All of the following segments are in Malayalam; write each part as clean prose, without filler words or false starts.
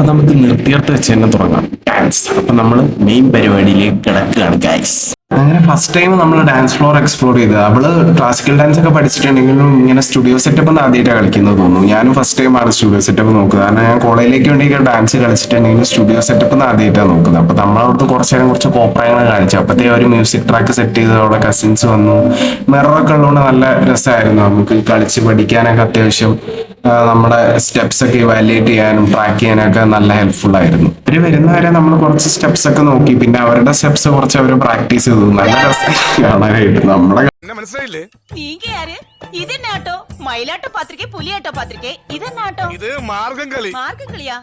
അപ്പൊ നമുക്ക് നിർത്തിയെടുത്ത് വെച്ച് തന്നെ തുടങ്ങാം ഡാൻസ്. അപ്പൊ നമ്മൾ മെയിൻ പരിപാടിയിലേക്ക് കിടക്കുകയാണ് ഗൈസ്. അങ്ങനെ ഫസ്റ്റ് ടൈം നമ്മൾ ഡാൻസ് ഫ്ലോർ എക്സ്പ്ലോർ ചെയ്തത്. അവള് ക്ലാസിക്കൽ ഡാൻസ് ഒക്കെ പഠിച്ചിട്ടുണ്ടെങ്കിലും ഇങ്ങനെ സ്റ്റുഡിയോ സെറ്റപ്പ് ഒന്ന് ആദ്യമായിട്ടാണ് കളിക്കുന്നത് തോന്നുന്നു. ഞാനും ഫസ്റ്റ് ടൈമാണ് സ്റ്റുഡിയോ സെറ്റപ്പ് നോക്കുക. കാരണം ഞാൻ കോളേജിലേക്ക് വേണ്ടി ഡാൻസ് കളിച്ചിട്ടുണ്ടെങ്കിലും സ്റ്റുഡിയോ സെറ്റപ്പ് ഒന്ന് ആദ്യമായിട്ടാണ് നോക്കുന്നത്. അപ്പൊ നമ്മളവിടുത്തെ കുറച്ച് നേരം കുറച്ച് കോപ്രായങ്ങൾ കാണിച്ചു. അപ്പത്തേ ഒരു മ്യൂസിക് ട്രാക്ക് സെറ്റ് ചെയ്ത് അവിടെ കസിൻസ് വന്നു. മിററൊക്കെ ഉള്ളതുകൊണ്ട് നല്ല രസമായിരുന്നു നമുക്ക് കളിച്ച് പഠിക്കാനൊക്കെ. അത്യാവശ്യം നമ്മുടെ സ്റ്റെപ്സ് ഒക്കെ ഇവാലുവേറ്റ് ചെയ്യാനും ട്രാക്ക് ചെയ്യാനൊക്കെ നല്ല ഹെൽപ്ഫുൾ ആയിരുന്നു. ഇവര് വരുന്നവരെ നമ്മൾ കുറച്ച് സ്റ്റെപ്സ് ഒക്കെ നോക്കി. പിന്നെ അവരുടെ സ്റ്റെപ്സ് കുറച്ച് അവർ പ്രാക്ടീസ് ചെയ്തു. നല്ല രസം കാണാനായിട്ട്. നമ്മളെ മനസ്സിലായില്ലേ? ഇതെന്നാട്ടോ മയിലാട്ടോ പാത്രികെ പുലിയാട്ടോ പാത്രികെ ഇതെന്നാട്ടോ? ഇത് മാർഗം കളി. മാർഗം കളിയാ?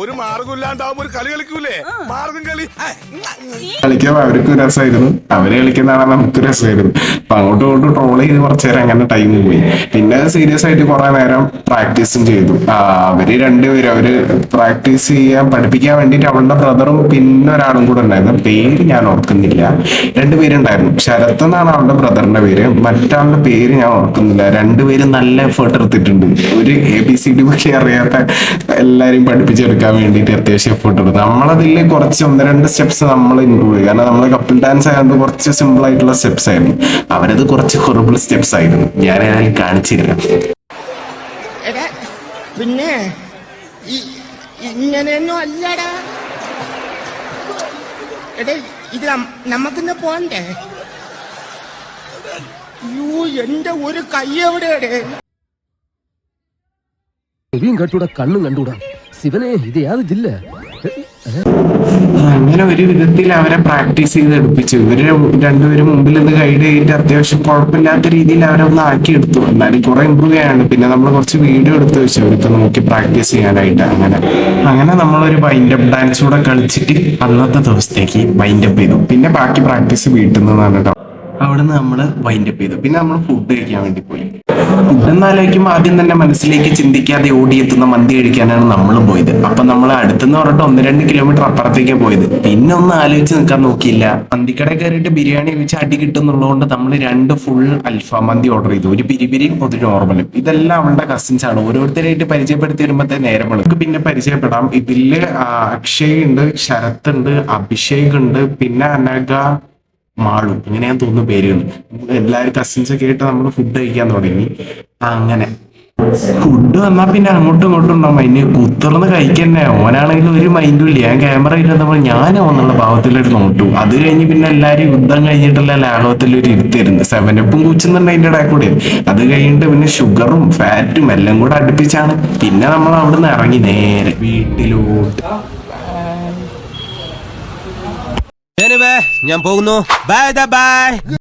ഒരു മാർഗം ഇല്ലാണ്ടാവുമ്പോ ഒരു കളി കളിക്കൂലേ, മാർഗം കളി. കളിക്കാൻ അവർക്കും രസമായിരുന്നു, അവര് കളിക്കുന്നതാണ് നമുക്ക് രസമായിരുന്നു. അപ്പൊ അങ്ങോട്ടും ഇങ്ങോട്ടും ട്രോൾ ചെയ്ത് കുറച്ചു നേരം അങ്ങനെ ടൈം പോയി. പിന്നെ സീരിയസ് ആയിട്ട് കുറെ നേരം പ്രാക്ടീസും ചെയ്തു. അവര് രണ്ടുപേരും അവര് പ്രാക്ടീസ് ചെയ്യാൻ പഠിപ്പിക്കാൻ വേണ്ടിട്ട് അവളുടെ ബ്രദറും പിന്നെ ഒരാളും കൂടെ ഉണ്ടായിരുന്നു. പേര് ഞാൻ ഓർക്കുന്നില്ല. രണ്ടുപേരുണ്ടായിരുന്നു. ശരത് എന്നാണ് അവളുടെ ബ്രദറിന്റെ പേര്, മറ്റാളുടെ പേര് ഞാൻ ഓർക്കുന്നില്ല. രണ്ടുപേരും നല്ല എഫേർട്ട് എടുത്തിട്ടുണ്ട്. ഒരു ABCD ഒക്കെ അറിയാത്ത എല്ലാരെയും പഠിപ്പിച്ചെടുക്കാൻ വേണ്ടിയിട്ട് അത്യാവശ്യം എഫേർട്ട് എടുത്തു. നമ്മളതിൽ കുറച്ച് 1-2 സ്റ്റെപ്സ് നമ്മൾ ഇൻക്ലൂഡ് ചെയ്തു. കാരണം നമ്മൾ കപ്പിൾ ഡാൻസ് ആയതുകൊണ്ട് കുറച്ച് സിമ്പിൾ ആയിട്ടുള്ള സ്റ്റെപ്സ് ആയിരുന്നു. അവരത് കുറച്ച് ഹൊറിബിൾ സ്റ്റെപ്സ് ആയിരുന്നു. ഞാൻ ഏതായാലും കാണിച്ചില്ല. പിന്നെ ഇങ്ങനെയൊന്നും അല്ലടാ. എടേ ഇത് നമുക്കിന്ന് പോണ്ടേ? എന്റെ ഒരു കൈ എവിടെയാടേ? ചെവിയും കണ്ടൂടാ, കണ്ണും കണ്ടൂടാ. ശിവനെ, ഇത് യാതൊരു ജില്ല. അങ്ങനെ ഒരു വിധത്തിൽ അവരെ പ്രാക്ടീസ് ചെയ്ത് എടുപ്പിച്ചു. ഇവര് രണ്ടുപേരും മുമ്പിൽ നിന്ന് ഗൈഡ് ചെയ്തിട്ട് അത്യാവശ്യം കുഴപ്പമില്ലാത്ത രീതിയിൽ അവരെ ഒന്ന് ആക്കിയെടുത്തു. എന്നാലും കുറെ ഇമ്പ്രൂവ് ചെയ്യാനുണ്ട്. പിന്നെ നമ്മൾ കുറച്ച് വീഡിയോ എടുത്ത് വെച്ചു അവർക്ക് നോക്കി പ്രാക്ടീസ് ചെയ്യാനായിട്ട്. അങ്ങനെ നമ്മളൊരു വൈൻഡ് അപ്പ് ഡാൻസ് കൂടെ കളിച്ചിട്ട് അന്നത്തെ ദിവസത്തേക്ക് വൈൻഡ് അപ്പ് ചെയ്തു. പിന്നെ ബാക്കി പ്രാക്ടീസ് വീട്ടിൽ നിന്നാണ് കേട്ടോ. അവിടുന്ന് നമ്മൾ വൈൻഡ് അപ്പ് ചെയ്തു. പിന്നെ നമ്മൾ ഫുഡ് കഴിക്കാൻ വേണ്ടി പോയി. ഫുഡ് എന്നാലോചിക്കുമ്പോൾ ആദ്യം തന്നെ മനസ്സിലേക്ക് ചിന്തിക്കാതെ ഓടിയെത്തുന്ന മന്തി കഴിക്കാനാണ് നമ്മൾ പോയത്. അപ്പൊ നമ്മൾ അടുത്തെന്ന് പറഞ്ഞിട്ട് 1-2 കിലോമീറ്റർ അപ്പുറത്തേക്കാണ് പോയത്. പിന്നെ ഒന്നും ആലോചിച്ച് നിൽക്കാൻ നോക്കിയില്ല. മന്തിക്കടയിൽ കയറിയിട്ട് ബിരിയാണി കഴിച്ച് അടി കിട്ടുന്നുള്ളതുകൊണ്ട് നമ്മൾ 2 ഫുൾ അൽഫാം മന്തി ഓർഡർ ചെയ്തു. ഒരു പിരിപിരിയും ഒരു നോർമലും. ഇതെല്ലാം അവളുടെ കസിൻസ് ആണ്. ഓരോരുത്തരായിട്ട് പരിചയപ്പെടുത്തി വരുമ്പോഴത്തെ നേരം നമുക്ക് പിന്നെ പരിചയപ്പെടാം. ഇതില് അക്ഷയ് ഉണ്ട്, ശരത് ഉണ്ട്, അഭിഷേക് ഉണ്ട്, പിന്നെ അനഘ, മാളു, ഇങ്ങനെ ഞാൻ തോന്നുന്നു പേരുകൾ. എല്ലാവരും കസിൻസ് ഒക്കെ ആയിട്ട് നമ്മൾ ഫുഡ് കഴിക്കാൻ തുടങ്ങി. അങ്ങനെ ഫുഡ് വന്നാൽ പിന്നെ അങ്ങോട്ടും ഇങ്ങോട്ടും ഉണ്ടാവും. അതിന് കുത്തിർന്ന് കഴിക്കന്നെ. ഓനാണെങ്കിലും ഒരു മൈൻഡും ഇല്ല. ഞാൻ ക്യാമറ ഇരുന്നപ്പോൾ ഞാൻ എന്നുള്ള ഭാവത്തിലൊരു നോട്ടു. അത് കഴിഞ്ഞ് പിന്നെ എല്ലാവരും യുദ്ധം കഴിഞ്ഞിട്ടുള്ള ലാഘവത്തിലൊരു ഇരുത്തിരുന്നു. 7-Up കൂച്ചുന്നുണ്ട് അതിൻ്റെ ഇടയിൽ കൂടെ. അത് കഴിഞ്ഞിട്ട് പിന്നെ ഷുഗറും ഫാറ്റും എല്ലാം കൂടെ അടുപ്പിച്ചാണ്. പിന്നെ നമ്മൾ അവിടുന്ന് ഇറങ്ങി നേരെ വീട്ടിലോട്ട്. ഞാൻ പോകുന്നു. Bye bye.